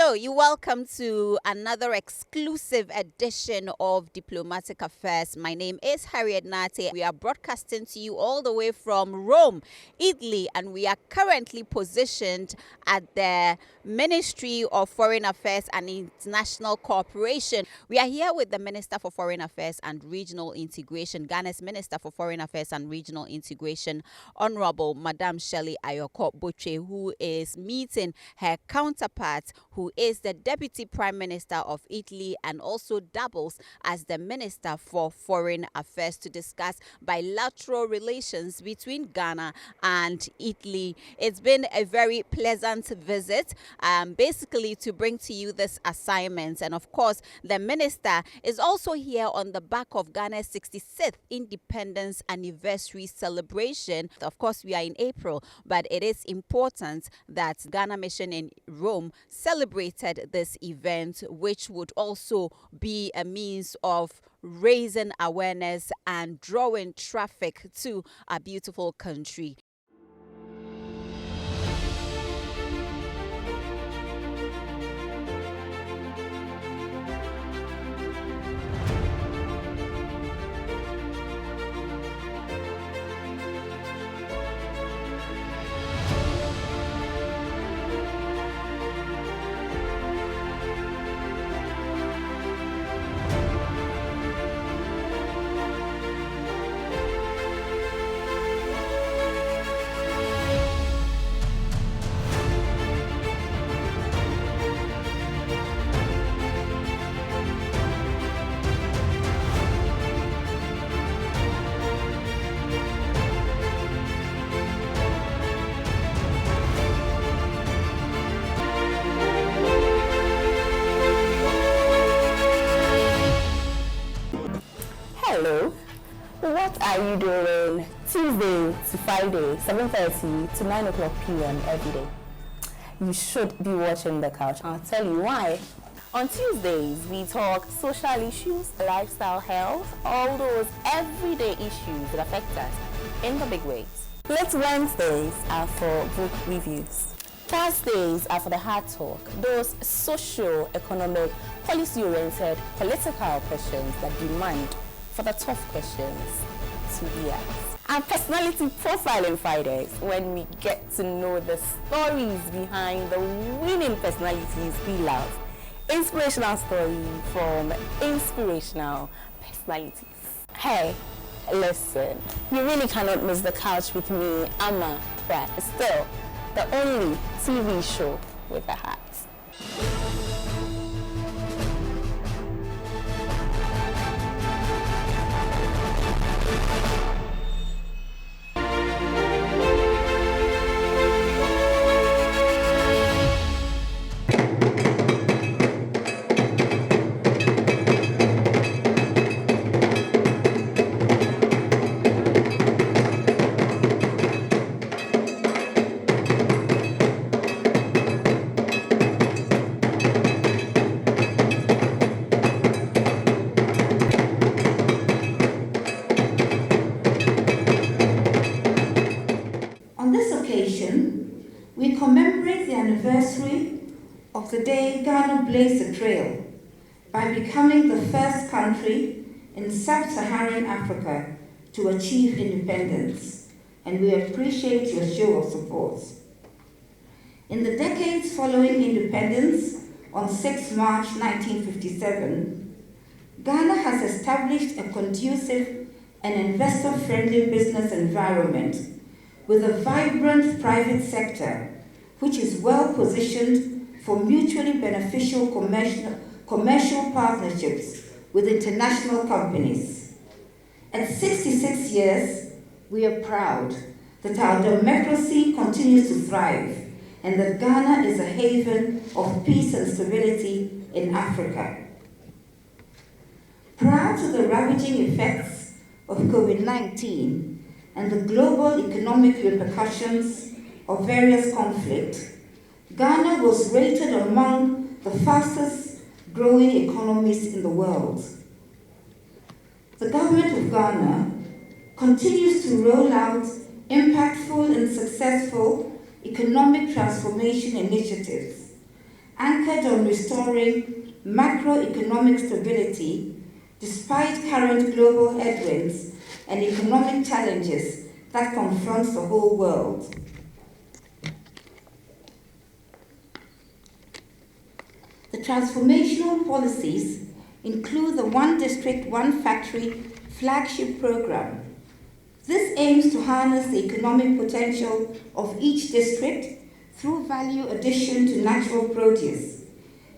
Hello, you're welcome to another exclusive edition of Diplomatic Affairs. My name is Harriet Nate. We are broadcasting to you all the way from Rome, Italy, and we are currently positioned at the Ministry of Foreign Affairs and International Cooperation. We are here with the Minister for Foreign Affairs and Regional Integration, Ghana's Minister for Foreign Affairs and Regional Integration, Honorable Madame Shirley Ayoko Boche, who is meeting her counterpart, who is the Deputy Prime Minister of Italy and also doubles as the Minister for Foreign Affairs, to discuss bilateral relations between Ghana and Italy. It's been a very pleasant visit, basically to bring to you this assignment. And of course, the Minister is also here on the back of Ghana's 66th Independence Anniversary celebration. Of course, we are in April, but it is important that Ghana Mission in Rome celebrated this event, which would also be a means of raising awareness and drawing traffic to our beautiful country. Hello, what are you doing Tuesday to Friday, 7:30 to 9 o'clock p.m. every day? You should be watching The Couch. I'll tell you why. On Tuesdays, we talk social issues, lifestyle, health, all those everyday issues that affect us in the big ways. Late Wednesdays are for book reviews. Thursdays are for the hard talk, those socio-economic, policy-oriented, political questions that demand for the tough questions to be asked. And personality profiling Fridays, when we get to know the stories behind the winning personalities we love. Inspirational story from inspirational personalities. Hey, listen, you really cannot miss The Couch with me, Amma, but still the only TV show with a hat. We commemorate the anniversary of the day Ghana blazed the trail by becoming the first country in sub-Saharan Africa to achieve independence, and we appreciate your show of support. In the decades following independence, on 6 March 1957, Ghana has established a conducive and investor-friendly business environment with a vibrant private sector, which is well positioned for mutually beneficial commercial partnerships with international companies. At 66 years, we are proud that our democracy continues to thrive and that Ghana is a haven of peace and stability in Africa. Prior to the ravaging effects of COVID-19, and the global economic repercussions of various conflicts, Ghana was rated among the fastest growing economies in the world. The government of Ghana continues to roll out impactful and successful economic transformation initiatives anchored on restoring macroeconomic stability despite current global headwinds and economic challenges that confront the whole world. The transformational policies include the One District, One Factory flagship program. This aims to harness the economic potential of each district through value addition to natural produce.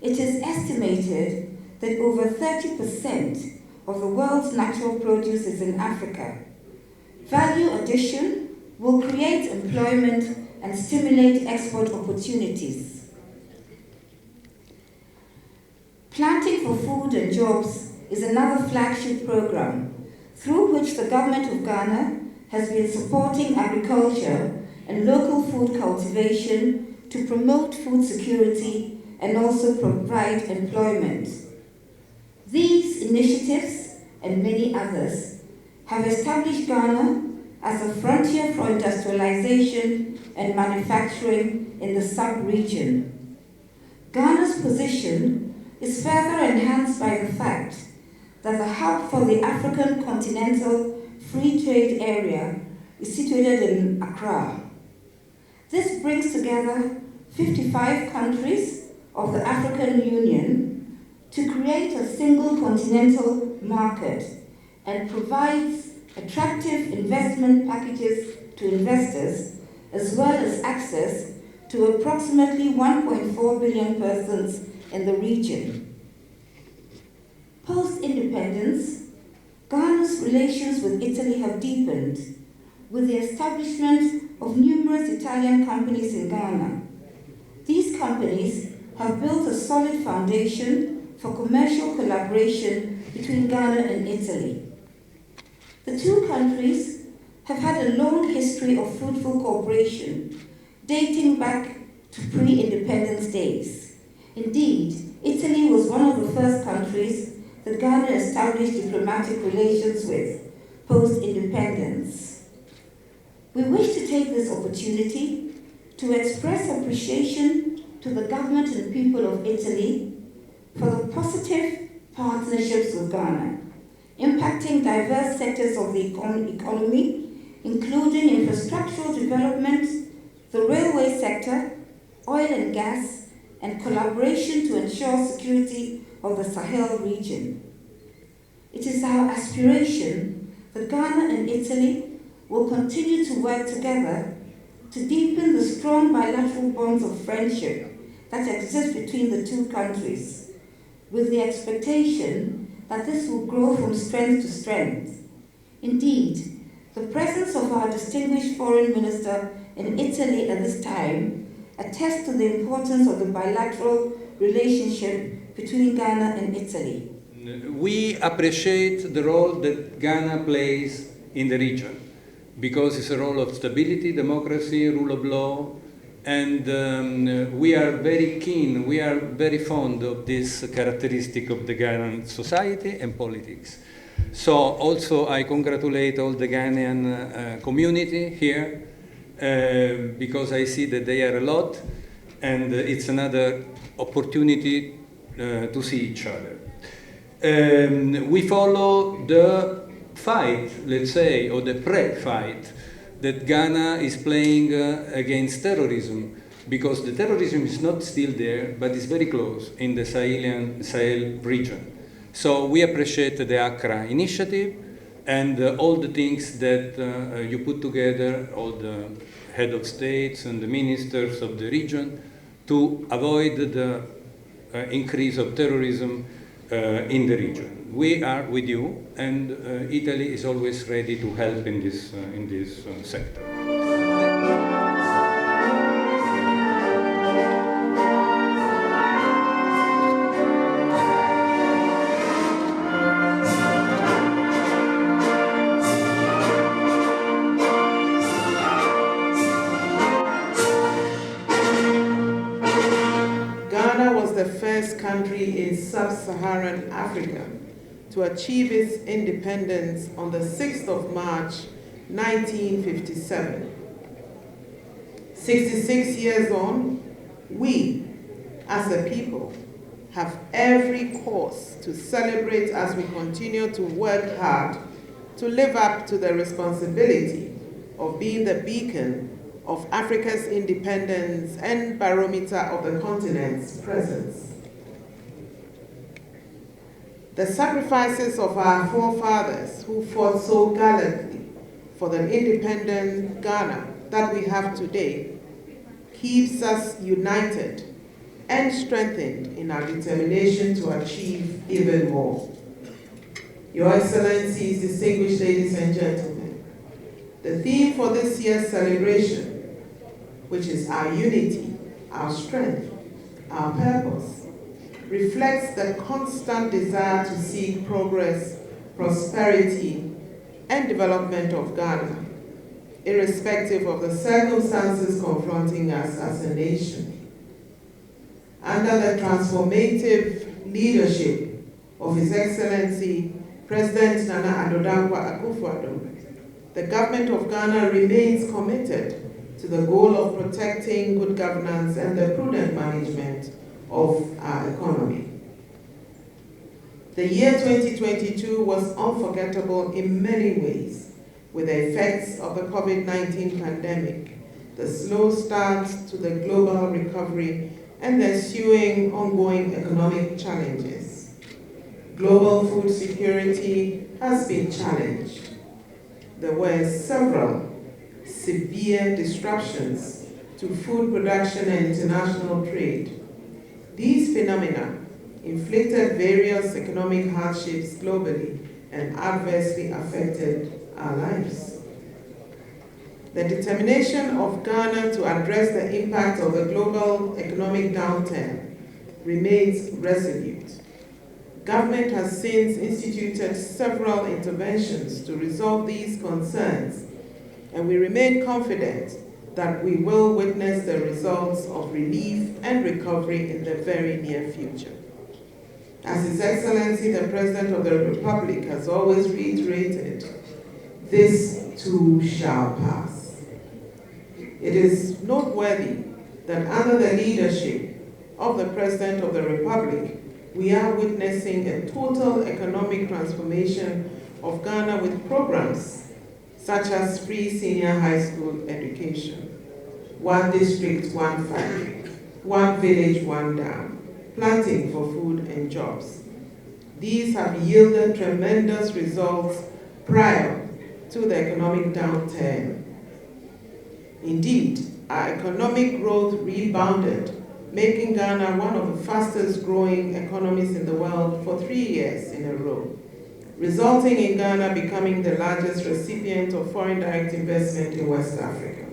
It is estimated that over 30% of the world's natural produce is in Africa. Value addition will create employment and stimulate export opportunities. Planting for Food and Jobs is another flagship program through which the government of Ghana has been supporting agriculture and local food cultivation to promote food security and also provide employment. These initiatives and many others have established Ghana as a frontier for industrialization and manufacturing in the sub-region. Ghana's position is further enhanced by the fact that the hub for the African Continental Free Trade Area is situated in Accra. This brings together 55 countries of the African Union to create a single continental market and provides attractive investment packages to investors as well as access to approximately 1.4 billion persons in the region. Post-independence, Ghana's relations with Italy have deepened with the establishment of numerous Italian companies in Ghana. These companies have built a solid foundation for commercial collaboration between Ghana and Italy. The two countries have had a long history of fruitful cooperation dating back to pre-independence days. Indeed, Italy was one of the first countries that Ghana established diplomatic relations with post-independence. We wish to take this opportunity to express appreciation to the government and people of Italy for the positive partnerships with Ghana, impacting diverse sectors of the economy, including infrastructural development, the railway sector, oil and gas, and collaboration to ensure security of the Sahel region. It is our aspiration that Ghana and Italy will continue to work together to deepen the strong bilateral bonds of friendship that exist between the two countries, with the expectation that this will grow from strength to strength. Indeed, the presence of our distinguished foreign minister in Italy at this time attests to the importance of the bilateral relationship between Ghana and Italy. We appreciate the role that Ghana plays in the region because it's a role of stability, democracy, rule of law, and we are very keen, we are very fond of this characteristic of the Ghanaian society and politics. So also I congratulate all the Ghanaian community here because I see that they are a lot and it's another opportunity to see each other. We follow the fight, let's say, or the pre-fight that Ghana is playing against terrorism, because the terrorism is not still there, but is very close in the Sahel region. So we appreciate the Accra initiative and all the things that you put together, all the head of states and the ministers of the region, to avoid the increase of terrorism in the region. We are with you, and Italy is always ready to help in this sector. Ghana was the first country in sub-Saharan Africa to achieve its independence on the 6th of March, 1957. 66 years on, we, as a people, have every cause to celebrate as we continue to work hard to live up to the responsibility of being the beacon of Africa's independence and barometer of the continent's presence. The sacrifices of our forefathers who fought so gallantly for the independent Ghana that we have today keeps us united and strengthened in our determination to achieve even more. Your Excellencies, distinguished ladies and gentlemen, the theme for this year's celebration, which is our unity, our strength, our purpose, reflects the constant desire to seek progress, prosperity, and development of Ghana, irrespective of the circumstances confronting us as a nation. Under the transformative leadership of His Excellency President Nana Addo Dankwa Akufo-Addo, the government of Ghana remains committed to the goal of protecting good governance and the prudent management of our economy. The year 2022 was unforgettable in many ways, with the effects of the COVID-19 pandemic, the slow start to the global recovery, and the ensuing ongoing economic challenges. Global food security has been challenged. There were several severe disruptions to food production and international trade. These phenomena inflicted various economic hardships globally and adversely affected our lives. The determination of Ghana to address the impact of the global economic downturn remains resolute. Government has since instituted several interventions to resolve these concerns, and we remain confident that we will witness the results of relief and recovery in the very near future. As His Excellency the President of the Republic has always reiterated, this too shall pass. It is noteworthy that under the leadership of the President of the Republic, we are witnessing a total economic transformation of Ghana with programs such as free senior high school education, one district, one factory, one village, one dam, planting for food and jobs. These have yielded tremendous results prior to the economic downturn. Indeed, our economic growth rebounded, making Ghana one of the fastest growing economies in the world for 3 years in a row, resulting in Ghana becoming the largest recipient of foreign direct investment in West Africa.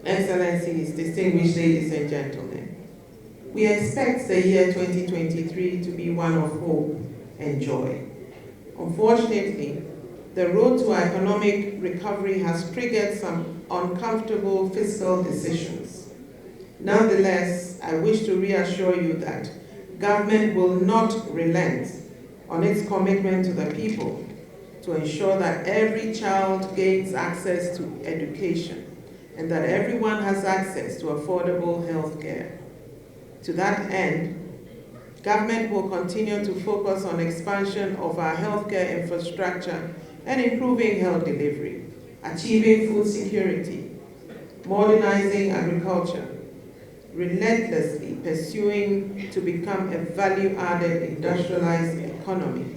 Excellencies, distinguished ladies and gentlemen, we expect the year 2023 to be one of hope and joy. Unfortunately, the road to economic recovery has triggered some uncomfortable fiscal decisions. Nonetheless, I wish to reassure you that government will not relent on its commitment to the people to ensure that every child gains access to education and that everyone has access to affordable health care. To that end, government will continue to focus on expansion of our healthcare infrastructure and improving health delivery, achieving food security, modernizing agriculture, relentlessly pursuing to become a value-added industrialized economy,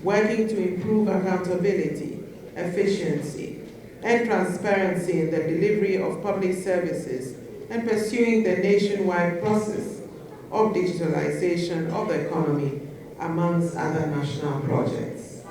working to improve accountability, efficiency, and transparency in the delivery of public services, and pursuing the nationwide process of digitalization of the economy, amongst other national projects.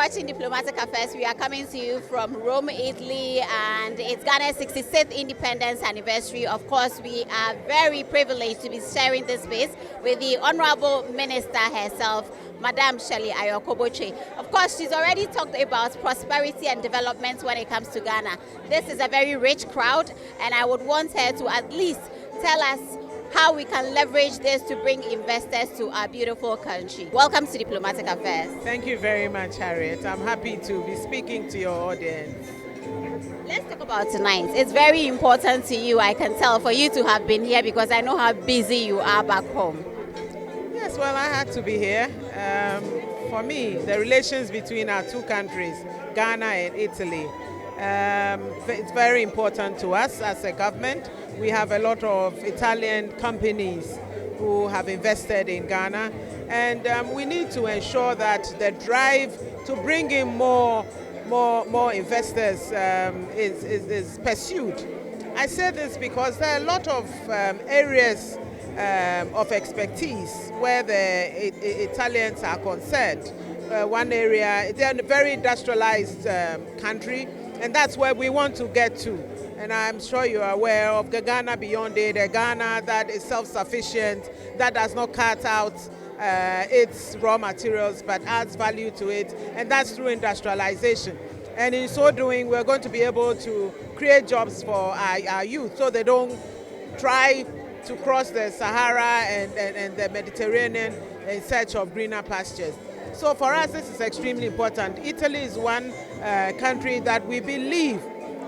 watching Diplomatic Affairs. We are coming to you from Rome, Italy, and it's Ghana's 66th independence anniversary. Of course, we are very privileged to be sharing this space with the Honorable Minister herself, Madam Shirley Ayo-Koboche. Of course, she's already talked about prosperity and development when it comes to Ghana. This is a very rich crowd, and I would want her to at least tell us how we can leverage this to bring investors to our beautiful country. Welcome to Diplomatic Affairs. Thank you very much, Harriet. I'm happy to be speaking to your audience. Let's talk about tonight. It's very important to you, I can tell, for you to have been here because I know how busy you are back home. Yes, well, I had to be here. For me, the relations between our two countries, Ghana and Italy, it's very important to us as a government. We have a lot of Italian companies who have invested in Ghana, and we need to ensure that the drive to bring in more investors is pursued. I say this because there are a lot of areas of expertise where the Italians are concerned. One area, they're a very industrialized country, and that's where we want to get to. And I'm sure you are aware of the Ghana beyond it, a Ghana that is self-sufficient, that does not cut out its raw materials but adds value to it, and that's through industrialization. And in so doing, we're going to be able to create jobs for our youth so they don't try to cross the Sahara and the Mediterranean in search of greener pastures. So for us, this is extremely important. Italy is one country that we believe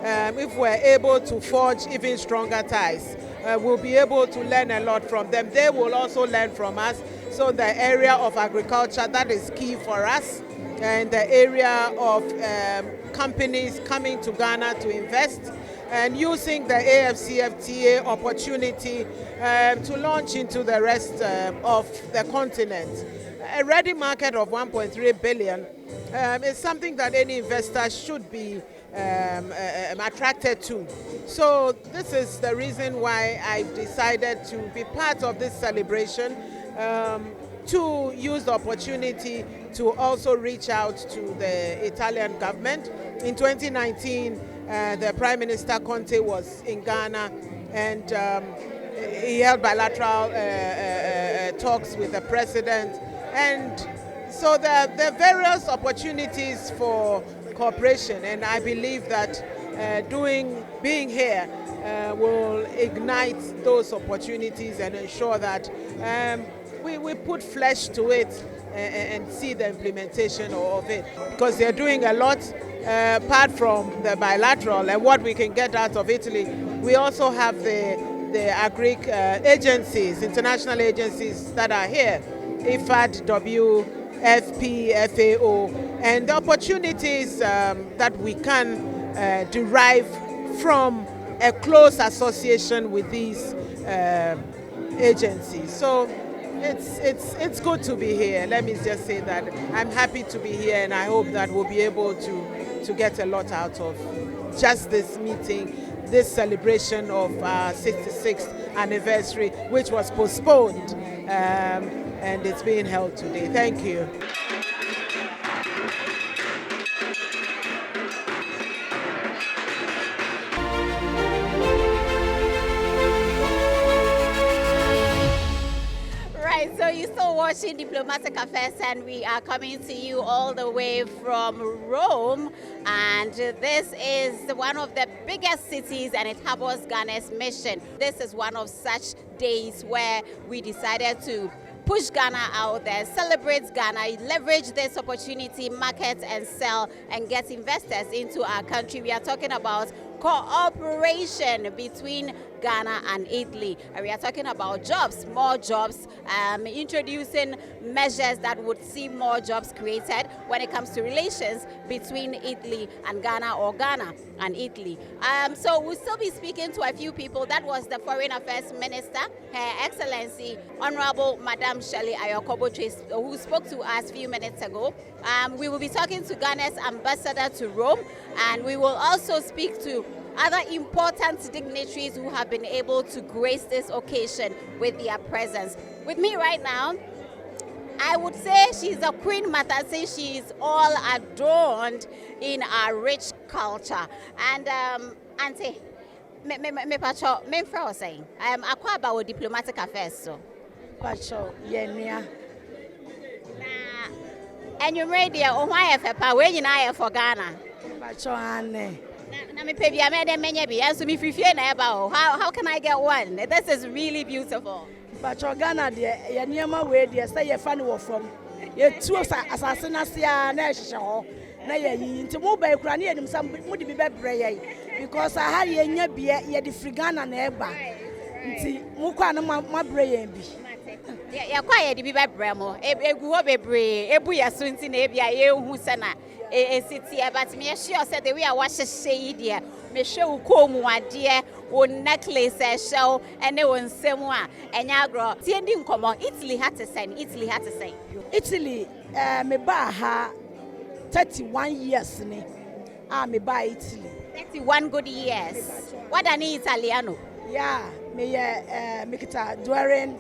if we're able to forge even stronger ties, we'll be able to learn a lot from them. They will also learn from us. So the area of agriculture, that is key for us. And the area of companies coming to Ghana to invest and using the AFCFTA opportunity to launch into the rest of the continent. A ready market of 1.3 billion is something that any investor should be attracted to. So this is the reason why I've decided to be part of this celebration, to use the opportunity to also reach out to the Italian government. In 2019, the Prime Minister Conte was in Ghana, and he held bilateral talks with the President. And so there are various opportunities for cooperation, and I believe that being here will ignite those opportunities and ensure that we put flesh to it and see the implementation of it, because they're doing a lot apart from the bilateral and what we can get out of Italy. We also have the agric agencies, international agencies that are here, IFAD, WFP, FAO, and the opportunities that we can derive from a close association with these agencies. So it's good to be here. Let me just say that I'm happy to be here, and I hope that we'll be able to get a lot out of just this meeting, this celebration of our 66th anniversary, which was postponed, and it's being held today. Thank you. So you're still watching Diplomatic Affairs, and we are coming to you all the way from Rome, and this is one of the biggest cities, and it harbors Ghana's mission. This is one of such days where we decided to push Ghana out there, celebrate Ghana, leverage this opportunity, market and sell, and get investors into our country. We are talking about cooperation between Ghana and Italy. And we are talking about jobs, more jobs, introducing measures that would see more jobs created when it comes to relations between Italy and Ghana, or Ghana and Italy. So we'll still be speaking to a few people. That was the Foreign Affairs Minister, Her Excellency, Honorable Madam Shirley Ayo-Koboche, who spoke to us a few minutes ago. We will be talking to Ghana's ambassador to Rome, and we will also speak to other important dignitaries who have been able to grace this occasion with their presence. With me right now, I would say she's a queen mother since she's all adorned in our rich culture. And Auntie, me pacho, me fra was saying, akwa about diplomatic affairs so. Pacho, yeah. And you're ready, oh, why if a way in for Ghana? Pacho, Anne. Na me pay I made a many be so me free na about how can I get one? This is really beautiful. Pacho Ghana there, ya niema we there say ye fan wo from. Ye two asase na sia na ehye ho. Na ye yi nti mo ba ekura na ye nim sam mo di bi bebre ye. Because I had ye nya bia ye di free Ghana na eba. Nti mo kwa na ma bre ye bi. Ya kwa ye di bi bebre mo. Egu ho bebre, ebu ya so nti na ebia ye hu se na city, but me sure said the way I watch a shade, me show come one dear, one necklace, show, and they won't say more. And Yagro, Tiending come on, Italy had to say, Italy, me buy her 31 years, me buy Italy. 31 good years. What an Italiano? Yeah, me make it during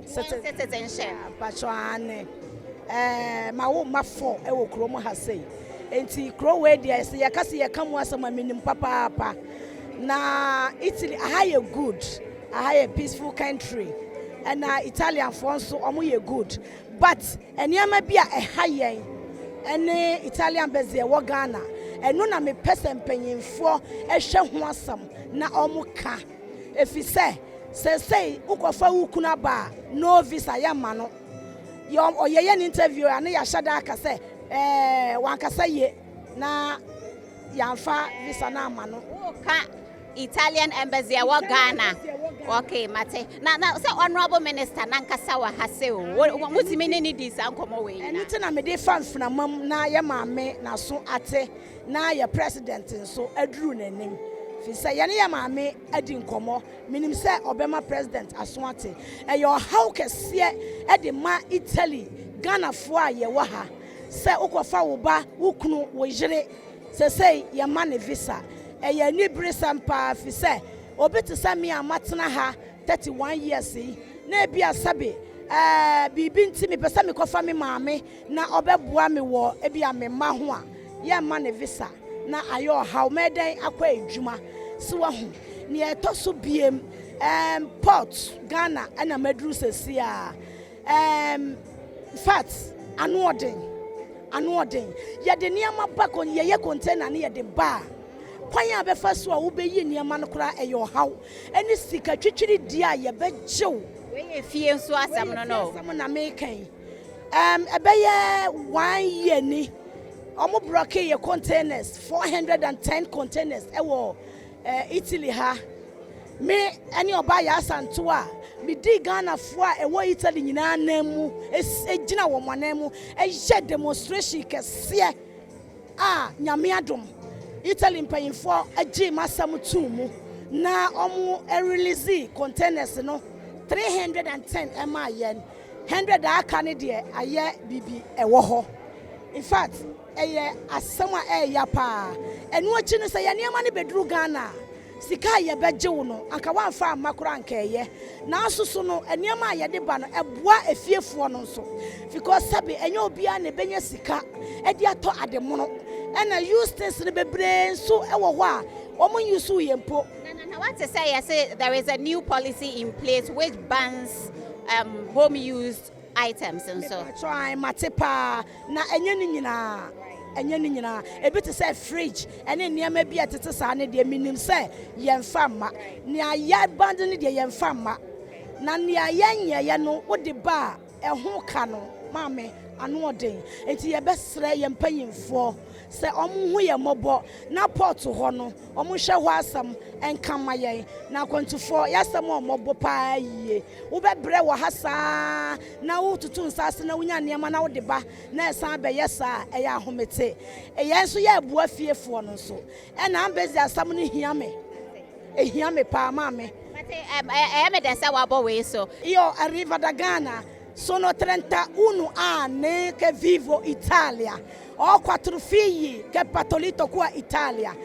citizenship. Pachuane. My 4 ewo kromo ha say enti kro we dia say yakase yakamu asama minim papa na Italy a good a peaceful country and Italian for so omo ye good but eniama bia yen ene Italian beze wo Ghana eno na me person panyimfo ehwe ho asam na omo ka efise say ukofa ukuna ba no visa yama no or ye an interview and ya shada ka say wan ka say ye na yamfa visa na mano ka Italian embassy wa Ghana. Okay, mate. Now so honorable minister nankasa wa hase o. Mutimi ni dis ankomo we na. Anything na me dey fan funa mam na ye maame na so ate na ye president so aduru nanim. Fi say ye ne ye maame adi nkomo minim say obema president aso ate. E your how kese e de ma Italy Ghana fo a ye wa ha. Say ukofa wo ba wukunu wo yire. Say ye ma ne visa. E ye ni brisampa fi say obeti say me amatena ha 31 years na bia sabe bibi ntimi pesa me kofa me maame na obeboa me wo e bia me ma ho a ye ma ne visa na ayo how meden akwa edwuma se wa ho ne etoso biem port Ghana ana madru sesi a fat anoden ye de niam ba kon ye container ne ye de ba kwanya be fa so a wo be yi niam no kra eyo haw eni sika twitwiri dia ye be jew we fie nso asam no asam na me kan ebeye 1 year ni omo block ye containers 410 containers ewo Italy ha me eni oba ya asanto a me di Ghana fo a ewo Italy nyina namu egina wo monamu ye demonstration kese nyame adom Italy mpanyinfo agi masam tumu na omo release containers no 310 ema yen 100 aka ne de aye bibi ewo ho in fact eye asama ya pa enu achi no say ya ne bedru Ghana sika ye bejewo no anka wanfa amakora anka eye na asusu no eniama ye de ba no eboa efiefuo no nso because sabe enye obia ne benya sika e de ato ademono ena use things ne bebre nso ewo ho a omo use yempo na what to say I say there is a new policy in place which bans home used items and so try matepa na enye ni nyina ebi te say fridge ene niam bia tete sa ne de minim say yemfa ma ne aya band ne de yemfa ma na ne aya nyeye no wo de ba eho ka no maame anu oden enti ye besre yempanyimfo se omo hu ye mobo na port ho no omo hwe ho asam enkama ye na kwantufo yasam omobo pa yie wo bebre wo hasa na wo tutu nsase na wunya niam na wo de ba na esan be yesa e ya ahomete e ye nso ya abu afiefo no nso e na ambezi asam no hiame pa maame me den say wa bo we so io arriva da Ghana. Sono 31 anni che vivo in Italia. Ho 4 figli che partorito qua in Italia.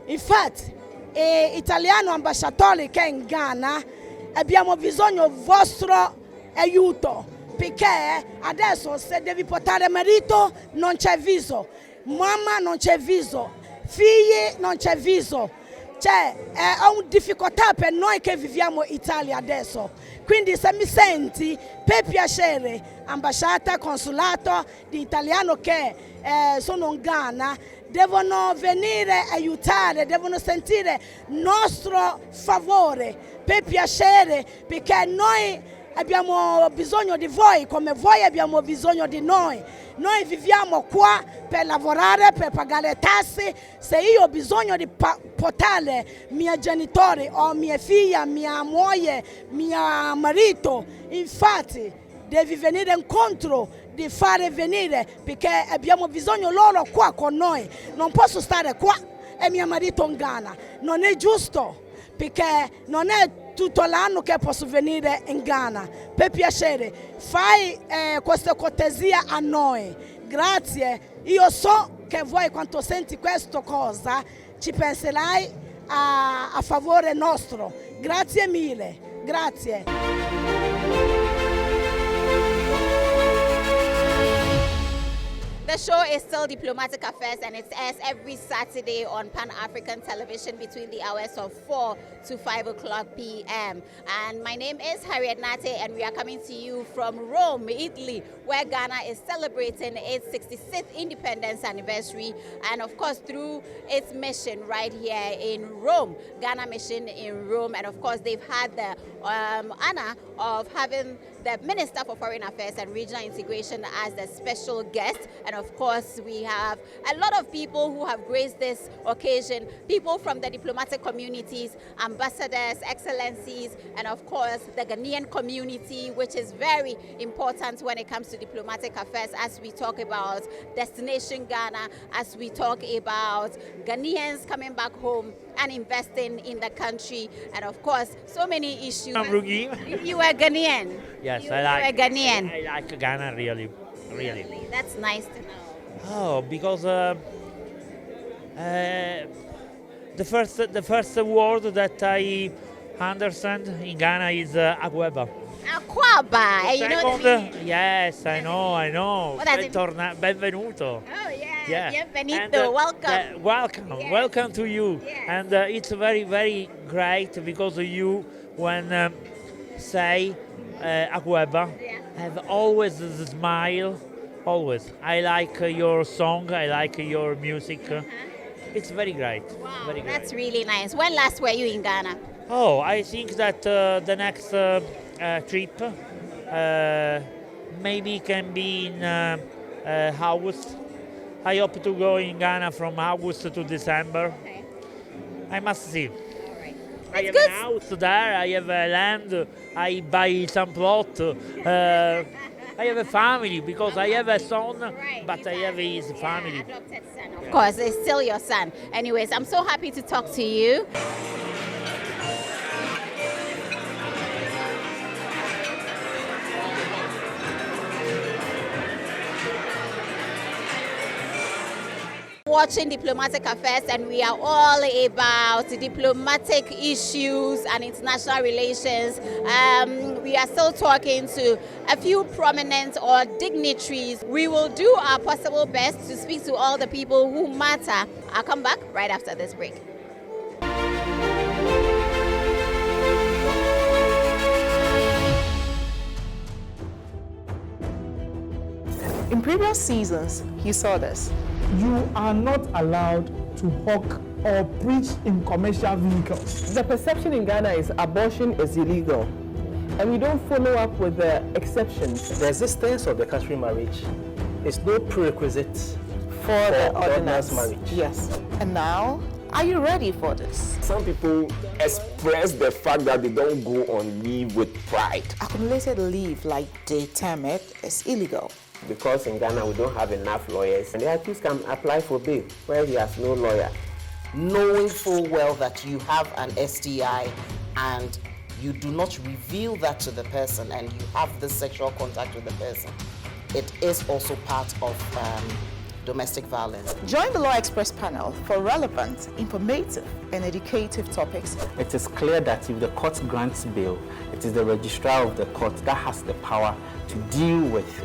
Infatti, italiano ambasciatore che è in Ghana, abbiamo bisogno del vostro aiuto perché adesso se devi portare marito non c'è viso, mamma non c'è viso, figli non c'è viso. Cioè, è una difficoltà per noi che viviamo in Italia adesso. Quindi se mi senti, per piacere, ambasciata, consolato di italiano che sono in Ghana, devono venire a aiutare, devono sentire nostro favore, per piacere, perché noi abbiamo bisogno di voi, come voi abbiamo bisogno di noi. Noi viviamo qua per lavorare, per pagare tasse. Se io ho bisogno di portare i miei genitori o mia figlia, mia moglie, mio marito, infatti devi venire incontro di fare venire, perché abbiamo bisogno loro qua con noi. Non posso stare qua e mio marito in Ghana. Non è giusto, perché non è tutto l'anno che posso venire in Ghana. Per piacere, fai questa cortesia a noi. Grazie. Io so che voi quando senti questa cosa ci penserai a favore nostro. Grazie mille. Grazie. The show is still Diplomatic Affairs, and it airs every Saturday on Pan-African television between the hours of 4 to 5 o'clock p.m. And my name is Harriet Nate, and we are coming to you from Rome, Italy, where Ghana is celebrating its 66th independence anniversary, and of course through its mission right here in Rome, Ghana mission in Rome. And of course they've had the honor of having the Minister for Foreign Affairs and Regional Integration as the special guest. And of course, we have a lot of people who have graced this occasion, people from the diplomatic communities, ambassadors, excellencies, and of course, the Ghanaian community, which is very important when it comes to diplomatic affairs as we talk about Destination Ghana, as we talk about Ghanaians coming back home and investing in the country, and of course, so many issues. I'm Rugi. You are Ghanaian. Yes, you I like. are Ghanaian. I like Ghana really. That's nice to know. Oh, because the first word that I understand in Ghana is Agueba. Aquaba. And you know the meaning? Yes, I know. What does it mean? Benvenuto. Oh yeah. Yeah. Bienvenido. And, welcome. Welcome. Yes. Welcome to you. Yes. And it's very, very great because you, when say Agueba, have always a smile. Always. I like your song. I like your music. It's very great. Wow, very great. that's really nice. When last were you in Ghana? Oh, I think that the next trip maybe can be in August. I hope to go in Ghana from August to December. Okay. I must see. All right. I have good. an house there. I have a land. I buy some plot. I have a family because I have a son, Right, but I have his family. Adopted son, of course, it's still your son. Anyways, I'm so happy to talk to you. Watching Diplomatic Affairs, and we are all about diplomatic issues and international relations. We are still talking to a few prominent or dignitaries. We will do our possible best to speak to all the people who matter. I'll come back right after this break. In previous seasons, you saw this. You are not allowed to hawk or preach in commercial vehicles. The perception in Ghana is abortion is illegal, and we don't follow up with the exceptions. The existence of the customary marriage is no prerequisite For the ordinance marriage. Yes. And now, are you ready for this? Some people express the fact that they don't go on leave with pride. Accumulated leave, like they term it, is illegal. Because in Ghana we don't have enough lawyers, and the accused can apply for bail where he has no lawyer. Knowing full well that you have an STI and you do not reveal that to the person and you have the sexual contact with the person, it is also part of domestic violence. Join the Law Express panel for relevant, informative, and educative topics. It is clear that if the court grants bail, it is the registrar of the court that has the power to deal with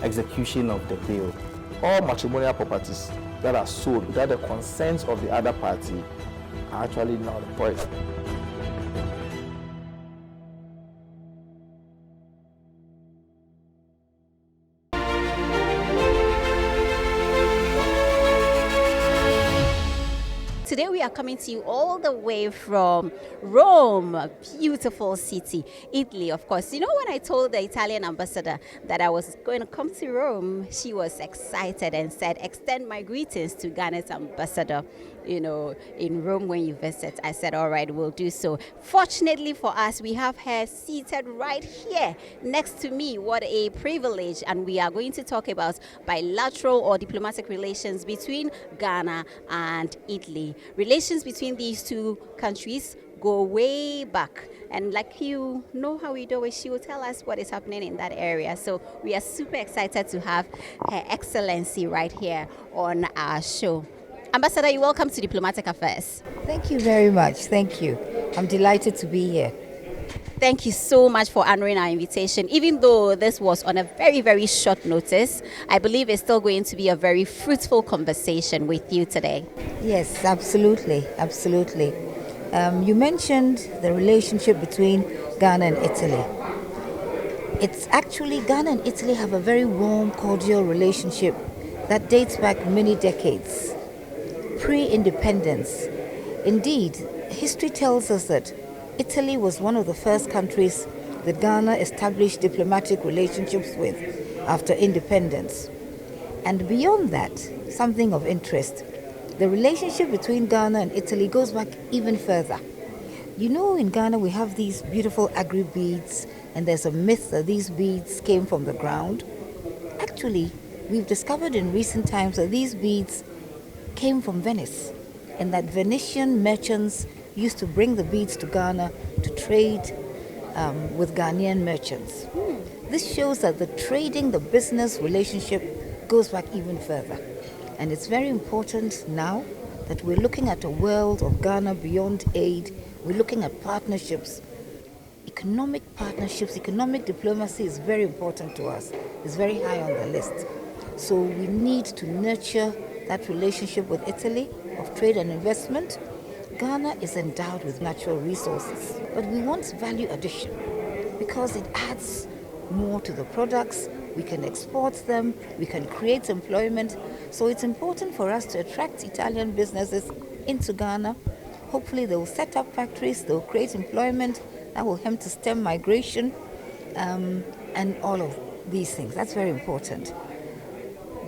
execution of the bail. All matrimonial properties that are sold without the consent of the other party are actually null and void. Today we are coming to you all the way from Rome, a beautiful city, Italy, of course. You know, when I told the Italian ambassador that I was going to come to Rome, she was excited and said, extend my greetings to Ghana's ambassador, you know, in Rome when you visit. I said, all right, we'll do so. Fortunately for us, we have her seated right here next to me. What a privilege. And we are going to talk about bilateral or diplomatic relations between Ghana and Italy. Relations between these two countries go way back. And like you know how we do it, she will tell us what is happening in that area. So we are super excited to have Her Excellency right here on our show. Ambassador, you're welcome to Diplomatic Affairs. Thank you very much. Thank you. I'm delighted to be here. Thank you so much for honoring our invitation. Even though this was on a very, very short notice, I believe it's still going to be a very fruitful conversation with you today. Yes, absolutely. Absolutely. You mentioned the relationship between Ghana and Italy. It's actually Ghana and Italy have a very warm, cordial relationship that dates back many decades, pre-independence. Indeed, history tells us that Italy was one of the first countries that Ghana established diplomatic relationships with after independence. And beyond that, something of interest, the relationship between Ghana and Italy goes back even further. You know, in Ghana we have these beautiful agri beads, and there's a myth that these beads came from the ground. Actually, we've discovered in recent times that these beads came from Venice, and that Venetian merchants used to bring the beads to Ghana to trade with Ghanaian merchants. This shows that the trading, the business relationship goes back even further. And it's very important now that we're looking at a world of Ghana beyond aid. We're looking at partnerships, economic diplomacy is very important to us. It's very high on the list. So we need to nurture that relationship with Italy of trade and investment. Ghana is endowed with natural resources, but we want value addition because it adds more to the products. We can export them, we can create employment. So it's important for us to attract Italian businesses into Ghana. Hopefully they will set up factories, they will create employment that will help to stem migration and all of these things. That's very important.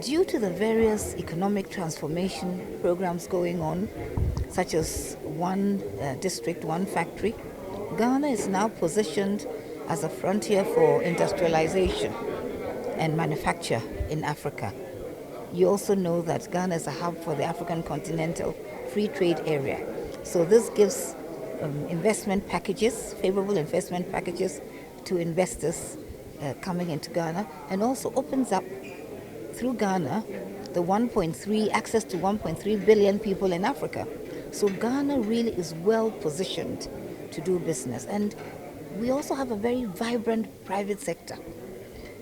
Due to the various economic transformation programs going on, such as one district, one factory, Ghana is now positioned as a frontier for industrialization and manufacture in Africa. You also know that Ghana is a hub for the African Continental Free Trade Area. So this gives investment packages, favorable investment packages to investors coming into Ghana, and also opens up through Ghana the access to 1.3 billion people in Africa. So Ghana really is well positioned to do business. And we also have a very vibrant private sector,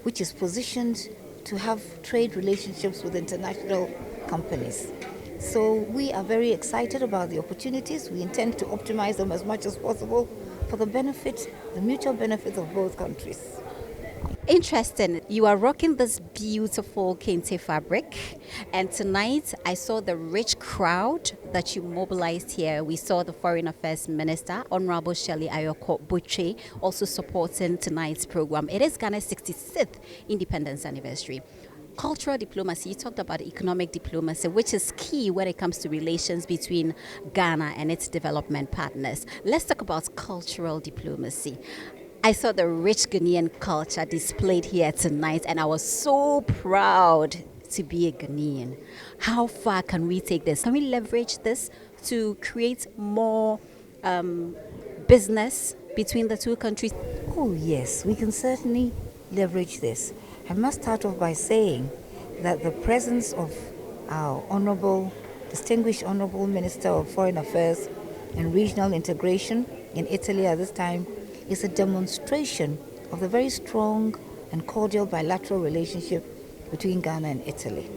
which is positioned to have trade relationships with international companies. So we are very excited about the opportunities. We intend to optimize them as much as possible for the mutual benefit of both countries. Interesting. You are rocking this beautiful kente fabric, and tonight I saw the rich crowd that you mobilized here. We saw the Foreign Affairs Minister, Honorable Shirley Ayoko Butchie, also supporting tonight's program. It is Ghana's 66th independence anniversary. Cultural diplomacy, you talked about economic diplomacy, which is key when it comes to relations between Ghana and its development partners. Let's talk about cultural diplomacy. I saw the rich Ghanaian culture displayed here tonight, and I was so proud to be a Ghanaian. How far can we take this? Can we leverage this to create more business between the two countries? Oh yes, we can certainly leverage this. I must start off by saying that the presence of our distinguished Honorable Minister of Foreign Affairs and Regional Integration in Italy at this time is a demonstration of the very strong and cordial bilateral relationship between Ghana and Italy.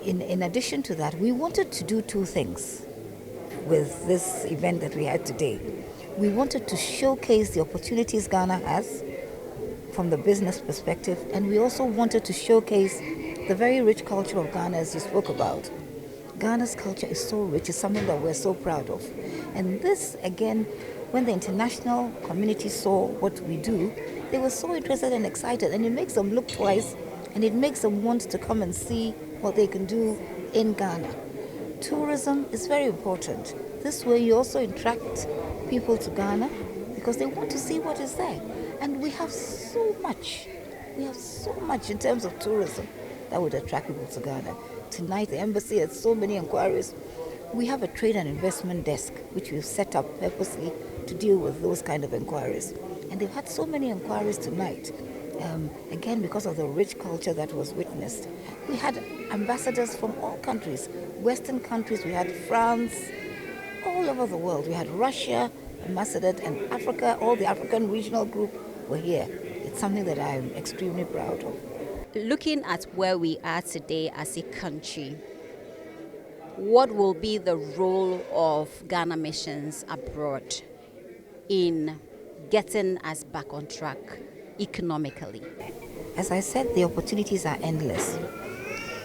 In addition to that, we wanted to do two things with this event that we had today. We wanted to showcase the opportunities Ghana has from the business perspective, and we also wanted to showcase the very rich culture of Ghana, as you spoke about. Ghana's culture is so rich, it's something that we're so proud of. And this, again, when the international community saw what we do, they were so interested and excited, and it makes them look twice, and it makes them want to come and see what they can do in Ghana. Tourism is very important. This way you also attract people to Ghana because they want to see what is there. And we have so much. We have so much in terms of tourism that would attract people to Ghana. Tonight, the embassy has so many inquiries. We have a trade and investment desk, which we've set up purposely to deal with those kind of inquiries. And they've had so many inquiries tonight, again, because of the rich culture that was witnessed. We had ambassadors from all countries, Western countries, we had France, all over the world. We had Russia, ambassador, and Africa, all the African regional group were here. It's something that I'm extremely proud of. Looking at where we are today as a country, what will be the role of Ghana missions abroad in getting us back on track economically? As I said, the opportunities are endless.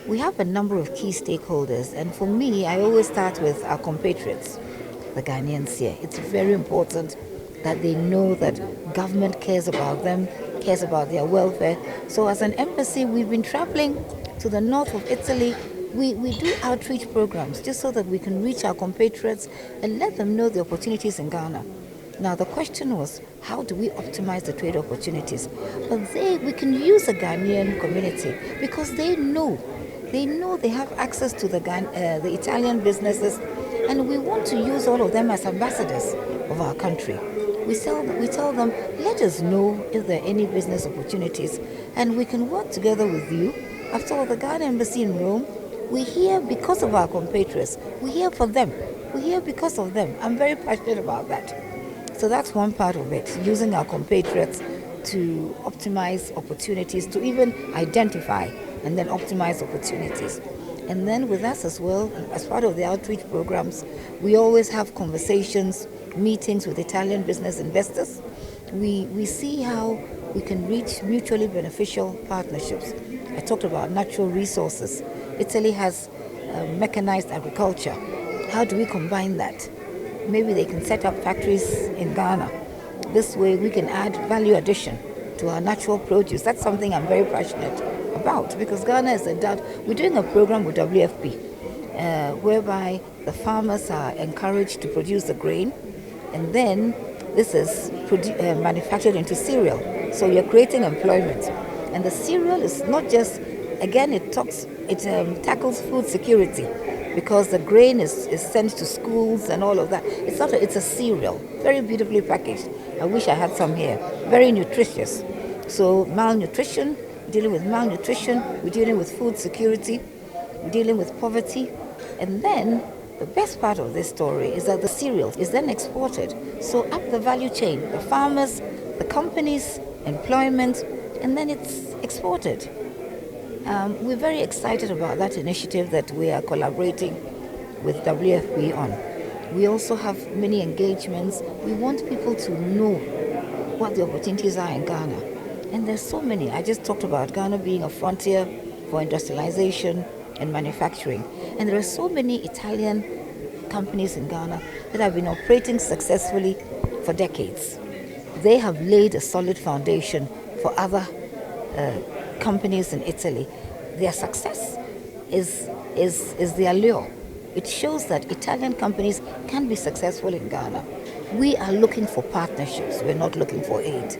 We have a number of key stakeholders, and for me, I always start with our compatriots, the Ghanaians here. It's very important that they know that government cares about them, cares about their welfare. So as an embassy, we've been traveling to the north of Italy. We do outreach programs just so that we can reach our compatriots and let them know the opportunities in Ghana. Now the question was, how do we optimize the trade opportunities? But we can use the Ghanaian community because they know they have access to the Italian businesses, and we want to use all of them as ambassadors of our country. We tell them, let us know if there are any business opportunities, and we can work together with you. After all, the Ghana Embassy in Rome, we're here because of our compatriots. We're here for them. We're here because of them. I'm very passionate about that. So that's one part of it, using our compatriots to optimize opportunities, to even identify and then optimize opportunities. And then with us as well, as part of the outreach programs, we always have conversations, meetings with Italian business investors. We see how we can reach mutually beneficial partnerships. I talked about natural resources. Italy has mechanized agriculture. How do we combine that? Maybe they can set up factories in Ghana. This way we can add value addition to our natural produce. That's something I'm very passionate about because Ghana is endowed. We're doing a program with WFP whereby the farmers are encouraged to produce the grain, and then this is manufactured into cereal. So you're creating employment. And the cereal is not just, again, it tackles food security because the grain is sent to schools and all of that. It's a cereal, very beautifully packaged. I wish I had some here. Very nutritious. So malnutrition, dealing with malnutrition, we're dealing with food security, we're dealing with poverty. And then the best part of this story is that the cereal is then exported. So up the value chain, the farmers, the companies, employment, and then it's exported. We're very excited about that initiative that we are collaborating with WFP on. We also have many engagements. We want people to know what the opportunities are in Ghana. And there's so many. I just talked about Ghana being a frontier for industrialization and manufacturing. And there are so many Italian companies in Ghana that have been operating successfully for decades. They have laid a solid foundation for other companies in Italy. Their success is the allure. It shows that Italian companies can be successful in Ghana. We are looking for partnerships. We're not looking for aid.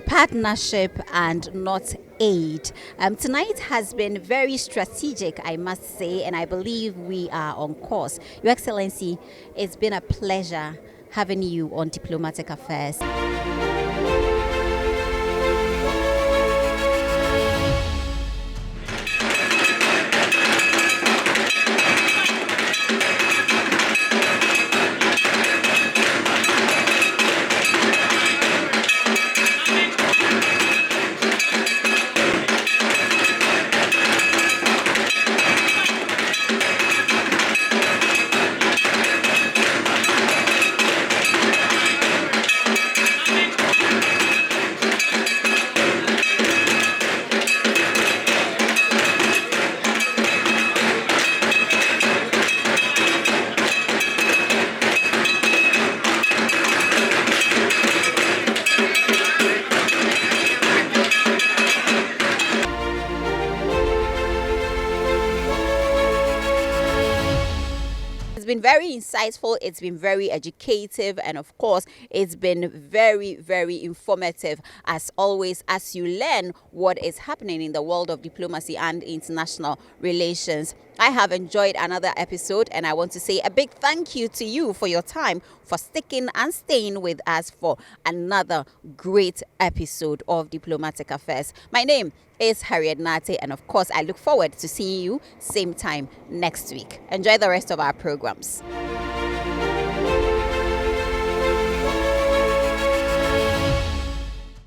Partnership and not aid. Tonight has been very strategic, I must say, and I believe we are on course. Your Excellency, it's been a pleasure having you on Diplomatic Affairs. been very insightful, it's been very educative, and of course, it's been very, very informative as always as you learn what is happening in the world of diplomacy and international relations. I have enjoyed another episode, and I want to say a big thank you to you for your time, for sticking and staying with us for another great episode of Diplomatic Affairs. My name is Harriet Nate, and of course, I look forward to seeing you same time next week. Enjoy the rest of our programs.